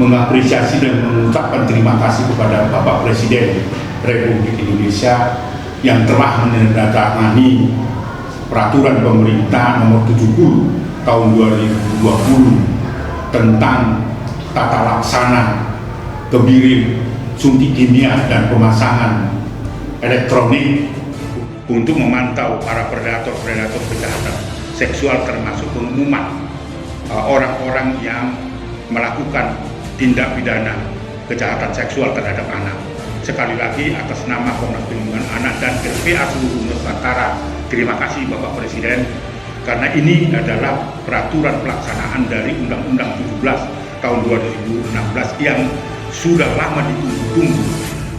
mengapresiasi dan mengucapkan terima kasih kepada Bapak Presiden Republik Indonesia yang telah menandatangani peraturan pemerintah nomor 70 tahun 2020 tentang tata laksana kebiri suntik kimia dan pemasangan elektronik untuk memantau para predator-predator kejahatan seksual, termasuk pengumuman orang-orang yang melakukan tindak pidana kejahatan seksual terhadap anak. Sekali lagi atas nama Komnas Perlindungan Anak dan LPA seluruh Nusantara, terima kasih Bapak Presiden, karena ini adalah peraturan pelaksanaan dari Undang-Undang 17 tahun 2016 yang sudah lama ditunggu-tunggu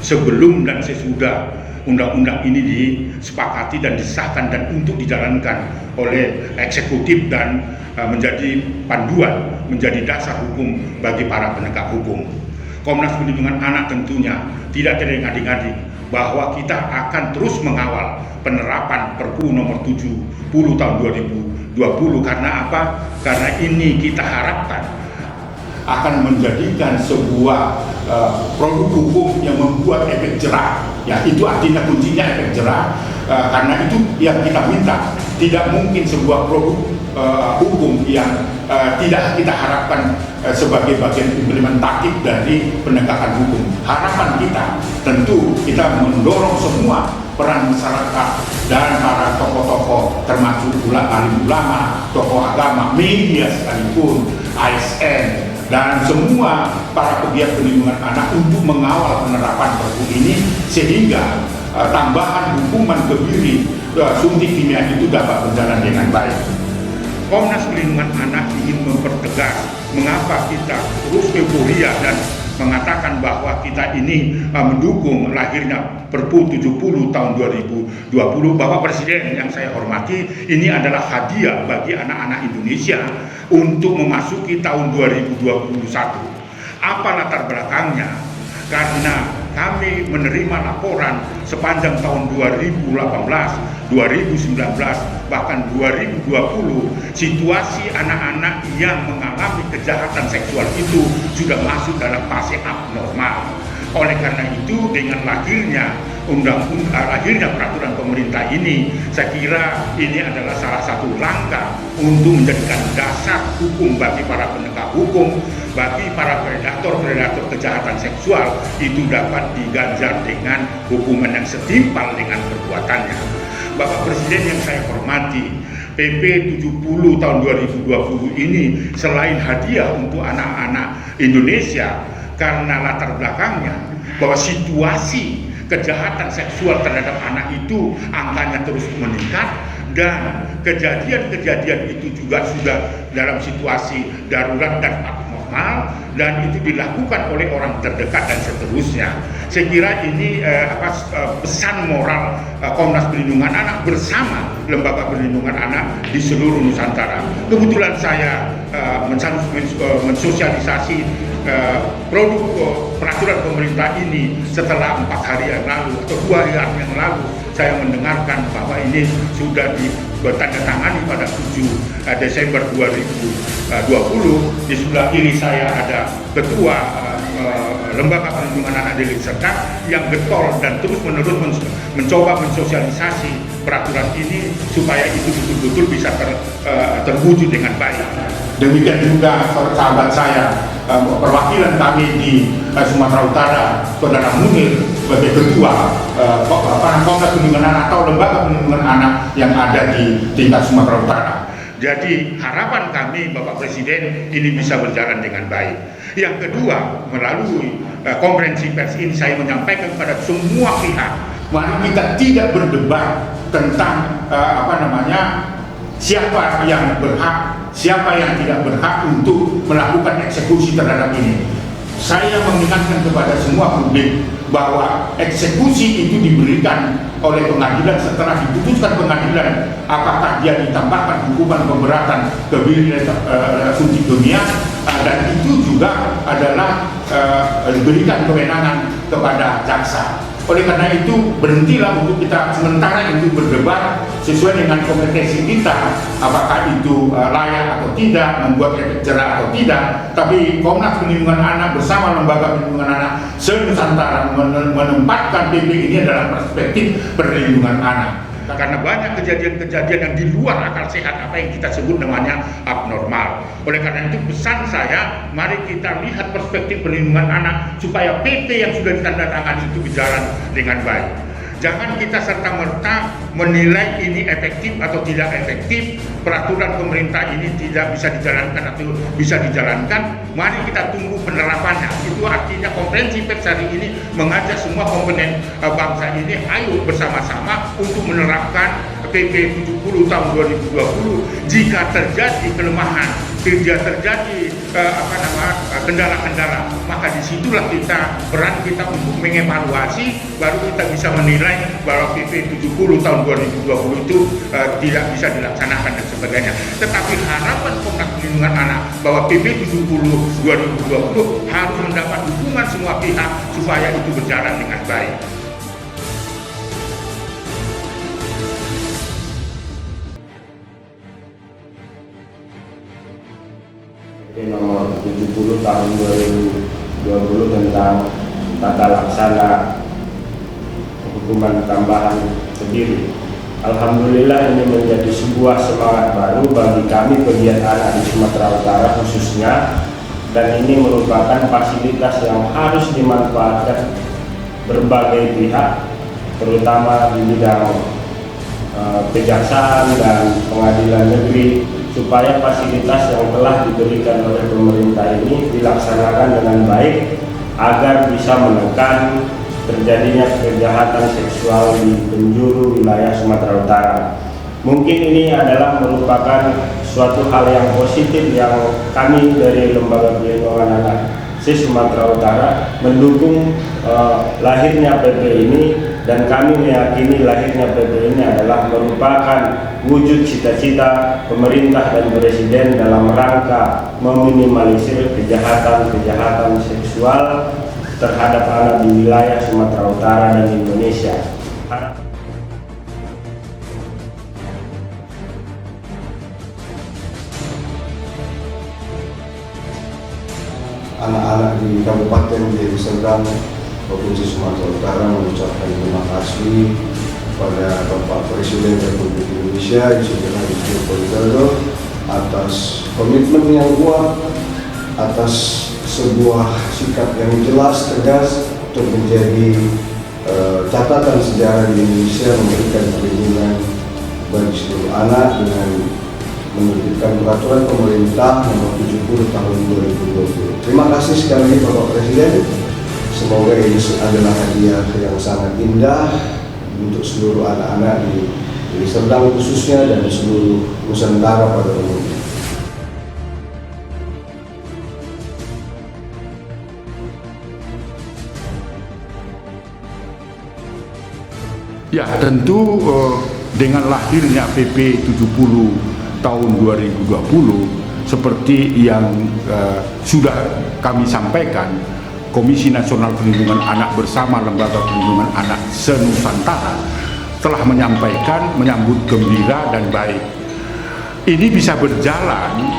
sebelum dan sesudah undang-undang ini disepakati dan disahkan dan untuk dijalankan oleh eksekutif dan menjadi panduan, menjadi dasar hukum bagi para penegak hukum. Komnas Perlindungan Anak tentunya tidak terengah-engah bahwa kita akan terus mengawal penerapan Perpu nomor 70 tahun 2020. Karena apa? Karena ini kita harapkan akan menjadikan sebuah produk hukum yang membuat efek jerah. Ya, itu artinya kuncinya efek jerah. Karena itu yang kita minta. Tidak mungkin sebuah produk hukum yang tidak kita harapkan sebagai bagian implementatif dari penegakan hukum. Harapan kita tentu kita mendorong semua peran masyarakat dan para tokoh-tokoh, termasuk alim ulama, tokoh agama, media sekalipun, ASN, dan semua para pegiat perlindungan anak untuk mengawal penerapan Perpu ini sehingga tambahan hukuman kebiri suntik kimia itu dapat berjalan dengan baik. Komnas Perlindungan Anak ingin mempertegas mengapa kita terus euforia dan mengatakan bahwa kita ini mendukung lahirnya Perpu 70 tahun 2020. Bapak Presiden yang saya hormati, ini adalah hadiah bagi anak-anak Indonesia untuk memasuki tahun 2021. Apa latar belakangnya? Karena kami menerima laporan sepanjang tahun 2018, 2019, bahkan 2020, situasi anak-anak yang mengalami kejahatan seksual itu sudah masuk dalam fase abnormal. Oleh karena itu, dengan lahirnya lahirnya peraturan pemerintah ini, saya kira ini adalah salah satu langkah untuk menjadikan dasar hukum bagi para penegak hukum, bagi para predator-predator kejahatan seksual itu dapat diganjar dengan hukuman yang setimpal dengan perbuatannya. Bapak Presiden yang saya hormati, PP 70 tahun 2020 ini selain hadiah untuk anak-anak Indonesia karena latar belakangnya bahwa situasi kejahatan seksual terhadap anak itu angkanya terus meningkat dan kejadian-kejadian itu juga sudah dalam situasi darurat dan abnormal dan itu dilakukan oleh orang terdekat dan seterusnya. Saya kira ini pesan moral Komnas Perlindungan Anak bersama Lembaga Perlindungan Anak di seluruh Nusantara. Kebetulan saya mensosialisasi produk peraturan pemerintah ini setelah 4 hari yang lalu atau 2 hari yang lalu saya mendengarkan bahwa ini sudah ditandatangani pada 7 Desember 2020. Di sebelah kiri saya ada Ketua Lembaga Perlindungan Anak Deli Serdang yang getol dan terus-menerus mencoba mensosialisasi peraturan ini supaya itu betul-betul bisa terwujud dengan baik. Demikian juga sahabat saya, perwakilan kami di Sumatera Utara, Saudara Munir sebagai Ketua Komnas Perlindungan Anak atau Lembaga Perlindungan Anak yang ada di tingkat Sumatera Utara. Jadi harapan kami Bapak Presiden ini bisa berjalan dengan baik. Yang kedua, melalui konferensi pers ini saya menyampaikan kepada semua pihak, mari kita tidak berdebat tentang siapa yang berhak, siapa yang tidak berhak untuk melakukan eksekusi terhadap ini. Saya mengingatkan kepada semua publik bahwa eksekusi itu diberikan oleh pengadilan setelah diputuskan pengadilan apakah dia ditambahkan hukuman pemberatan kebiri suntik kimia dan itu juga adalah diberikan kewenangan kepada jaksa. Oleh karena itu, berhentilah untuk kita sementara itu berdebat sesuai dengan kompetensi kita, apakah itu layak atau tidak, membuat efek jerah atau tidak. Tapi Komnas Perlindungan Anak bersama Lembaga Perlindungan Anak se-Nusantara menempatkan PP ini adalah perspektif perlindungan anak. Karena banyak kejadian-kejadian yang di luar akal sehat, apa yang kita sebut namanya abnormal. Oleh karena itu pesan saya, mari kita lihat perspektif perlindungan anak supaya PP yang sudah ditandatangani itu berjalan dengan baik. Jangan kita serta-merta menilai ini efektif atau tidak efektif, peraturan pemerintah ini tidak bisa dijalankan atau bisa dijalankan. Mari kita tunggu penerapannya. Itu artinya konferensi pers hari ini mengajak semua komponen bangsa ini, ayo bersama-sama untuk menerapkan PP 70 tahun 2020. Jika terjadi kelemahan, jika terjadi kendala-kendala, maka disitulah peran kita untuk mengevaluasi, baru kita bisa menilai bahwa PP 70 tahun 2020 itu tidak bisa dilaksanakan dan sebagainya. Tetapi harapan Komnas Perlindungan Anak bahwa PP 70 2020 harus mendapat dukungan semua pihak supaya itu berjalan dengan baik. Nomor 70 tahun 2020 tentang tata laksana hukuman tambahan Kebiri. Alhamdulillah ini menjadi sebuah semangat baru bagi kami pegiat anak di Sumatera Utara khususnya, dan ini merupakan fasilitas yang harus dimanfaatkan berbagai pihak, terutama di bidang kejaksaan dan pengadilan negeri, supaya fasilitas yang telah diberikan oleh pemerintah ini dilaksanakan dengan baik agar bisa menekan terjadinya kejahatan seksual di penjuru wilayah Sumatera Utara. Mungkin ini adalah merupakan suatu hal yang positif yang kami dari Lembaga Perlindungan Anak se-Sumatera Utara mendukung lahirnya PP ini, dan kami meyakini lahirnya PP ini adalah merupakan wujud cita-cita pemerintah dan presiden dalam rangka meminimalisir kejahatan-kejahatan seksual terhadap anak di wilayah Sumatera Utara dan Indonesia. Anak-anak di Kabupaten Deli Serdang, Provinsi Sumatera Utara mengucapkan terima kasih kepada Bapak Presiden Republik Indonesia Yusuf Hadi Joko Widodo atas komitmen yang kuat, atas sebuah sikap yang jelas, tegas untuk menjadi catatan sejarah di Indonesia, memberikan perlindungan bagi seluruh anak dengan menerbitkan peraturan pemerintah nomor 70 tahun 2020. Terima kasih sekali lagi Bapak Presiden. Semoga ini adalah hadiah yang sangat indah untuk seluruh anak-anak di Serdang khususnya dan seluruh Nusantara pada umumnya. Ya, tentu dengan lahirnya PP 70 tahun 2020 seperti yang sudah kami sampaikan, Komisi Nasional Perlindungan Anak bersama Lembaga Perlindungan Anak se-Nusantara telah menyampaikan menyambut gembira dan baik. Ini bisa berjalan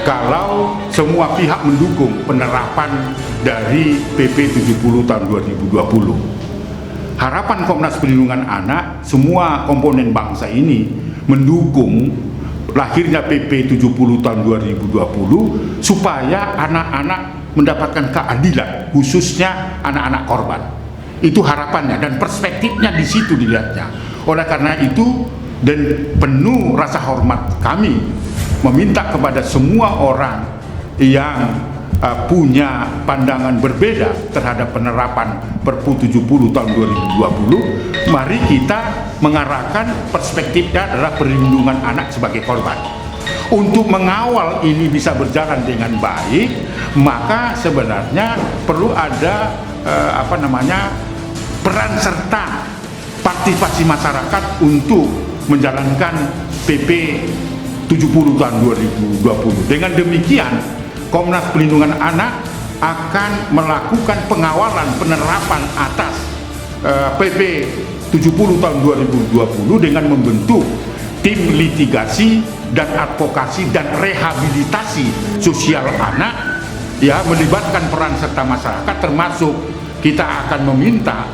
kalau semua pihak mendukung penerapan dari PP 70 tahun 2020. Harapan Komnas Perlindungan Anak, semua komponen bangsa ini mendukung lahirnya PP 70 tahun 2020 supaya anak-anak mendapatkan keadilan, khususnya anak-anak korban. Itu harapannya dan perspektifnya di situ dilihatnya. Oleh karena itu, dan penuh rasa hormat kami meminta kepada semua orang yang punya pandangan berbeda terhadap penerapan Perpu 70 tahun 2020, mari kita mengarahkan perspektifnya adalah perlindungan anak sebagai korban. Untuk mengawal ini bisa berjalan dengan baik, maka sebenarnya perlu ada peran serta partisipasi masyarakat untuk menjalankan PP 70 tahun 2020. Dengan demikian, Komnas Perlindungan Anak akan melakukan pengawalan penerapan atas PP 70 tahun 2020 dengan membentuk tim litigasi dan advokasi dan rehabilitasi sosial anak, ya, melibatkan peran serta masyarakat, termasuk kita akan meminta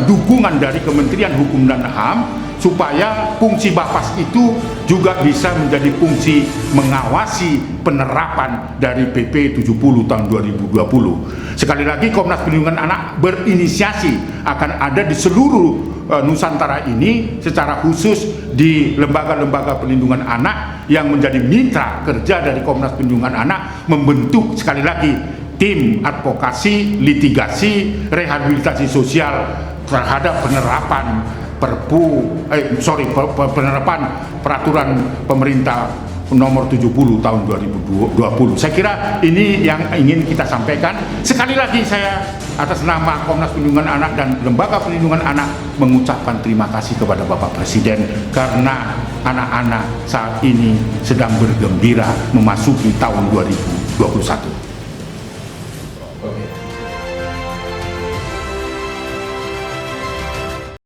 dukungan dari Kementerian Hukum dan HAM supaya fungsi Bapas itu juga bisa menjadi fungsi mengawasi penerapan dari PP 70 tahun 2020. Sekali lagi, Komnas Perlindungan Anak berinisiasi akan ada di seluruh Nusantara ini, secara khusus di lembaga-lembaga perlindungan anak yang menjadi mitra kerja dari Komnas Perlindungan Anak, membentuk sekali lagi tim advokasi, litigasi, rehabilitasi sosial terhadap penerapan penerapan peraturan pemerintah nomor 70 tahun 2020. Saya kira ini yang ingin kita sampaikan. Sekali lagi saya atas nama Komnas Perlindungan Anak dan Lembaga Perlindungan Anak mengucapkan terima kasih kepada Bapak Presiden karena anak-anak saat ini sedang bergembira memasuki tahun 2021.